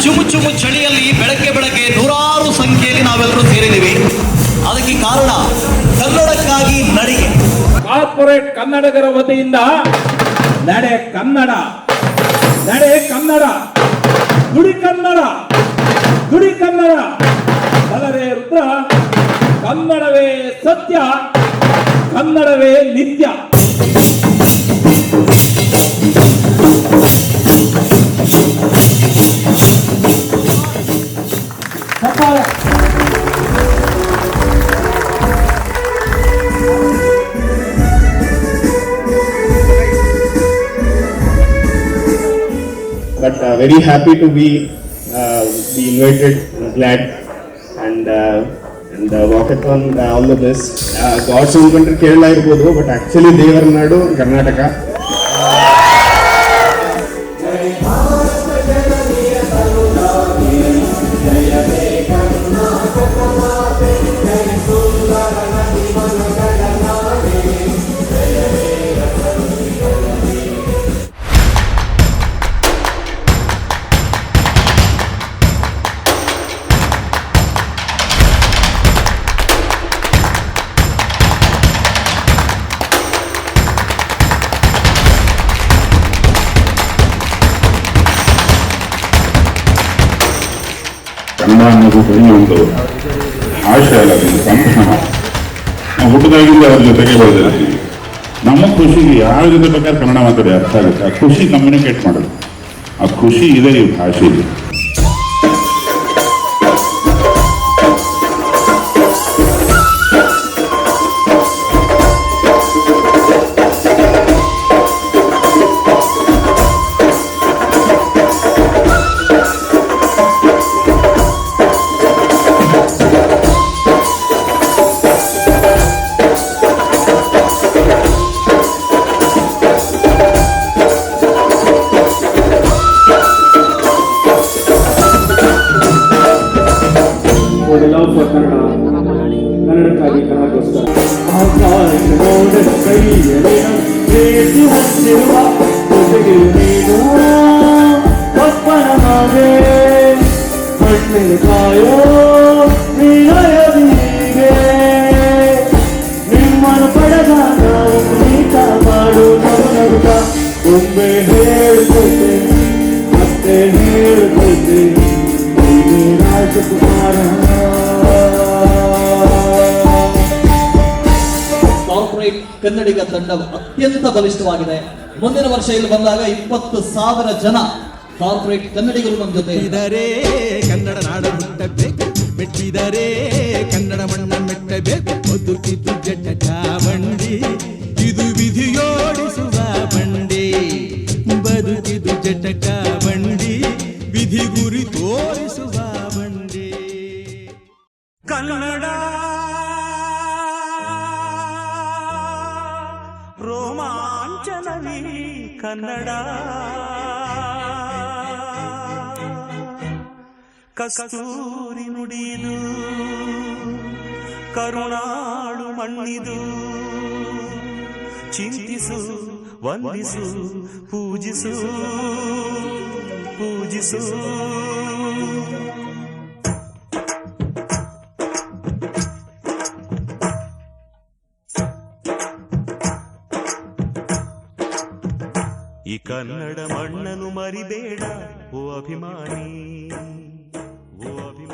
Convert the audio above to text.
ಚುಮು ಚುಮು ಚಳಿಯಲ್ಲಿ ಬೆಳಗ್ಗೆ ಬೆಳಗ್ಗೆ ನೂರಾರು ಸಂಖ್ಯೆಯಲ್ಲಿ ನಾವೆಲ್ಲರೂ ಸೇರಿದ್ದೀವಿ. ಅದಕ್ಕೆ ಕಾರಣ ಕನ್ನಡಕ್ಕಾಗಿ ನಡಿಗೆ. ಕಾರ್ಪೊರೇಟ್ ಕನ್ನಡಿಗರ ವತಿಯಿಂದ ನಡೆ ಕನ್ನಡ, ನಡೆ ಕನ್ನಡ, ನುಡಿ ಕನ್ನಡ, ನುಡಿ ಕನ್ನಡ. ಬಲರೇ ರುದ್ರ, ಕನ್ನಡವೇ ಸತ್ಯ, ಕನ್ನಡವೇ ನಿತ್ಯ. But very happy to be invited, glad, and walkathon, all of this. God's own country Kerala irbodu, but actually Devarnadu, Karnataka. Kannada ಅನ್ನೋದು ಬರೀ ಒಂದು ಭಾಷೆ ಅಲ್ಲ, ಒಂದು ಸಂಭ್ರಮ. ನಾವು ಹುಟ್ಟದಾಗಿಂದ ಅವ್ರ ಜೊತೆಗೆ ಬೆಳೆದಿರ್ತೀವಿ. ನಮ್ಮ ಖುಷಿಗೆ ಯಾರ ಜೊತೆ ಬೇಕಾದ್ರೆ ಕನ್ನಡ ಮಾತಾಡಿ ಅರ್ಥ ಆಗುತ್ತೆ. ಆ ಖುಷಿ ಕಮ್ಯುನಿಕೇಟ್ ಮಾಡೋದು, ಆ ಖುಷಿ ಇದೆ ಈ ಭಾಷೆಯಲ್ಲಿ. ಕನ್ನಡಕ್ಕಾಗಿ ಕನ್ನಡಕ್ಕೋಸ್ಕರ ನಿಮ್ಮನ್ನು ಪಡೆದ ನಾವು ನೀತ ಮಾಡು ನಗುತ್ತ ಒಮ್ಮೆ ಹೇಳ್ತೈತೆ ಮತ್ತೆ ಹೇಳ್ತೈತೆ ರಾಜಕುಮಾರ. ಕಾರ್ಪೊರೇಟ್ ಕನ್ನಡಿಗ ತಂಡ ಅತ್ಯಂತ ಬಲಿಷ್ಠವಾಗಿದೆ. ಮುಂದಿನ ವರ್ಷ ಇಲ್ಲಿ ಬಂದಾಗ 20,000 ಜನ ಕಾರ್ಪೊರೇಟ್ ಕನ್ನಡಿಗರು ನಮ್ಮ ಜೊತೆ ಇದ್ದಾರೆ. ಕನ್ನಡ ನಾಡ ಹುಟ್ಟಬೇಕು, ಮೆಟ್ಟಿದರೆ ಕನ್ನಡ ಮಣ್ಣ ಮೆಟ್ಟಬೇಕು. ಬದುಕಿದು ಜಟಕ ಬಂಡಿ, ಇದು ವಿಧಿಯೋಡಿಸುವ ಬಂಡಿ. ಬದುಕಿದು ಜಟಕ ಬಂಡಿ, ವಿಧಿ ಗುರಿ ತೋರಿಸುವ ಬಂಡಿ. ಕನ್ನಡ ರೋಮಾಂಚನವೀ ಕನ್ನಡ, ಕಸ್ತೂರಿ ನುಡಿದು ಕರುಣಾಳು ಮಣ್ಣಿದು. ಚಿಂತಿಸು, ವಂದಿಸು, ಪೂಜಿಸು, ಪೂಜಿಸು. ಈ ಕನ್ನಡ ಮಣ್ಣನ್ನು ಮರಿಬೇಡ ಓ ಅಭಿಮಾನಿ, ಓ ಅಭಿಮಾನಿ.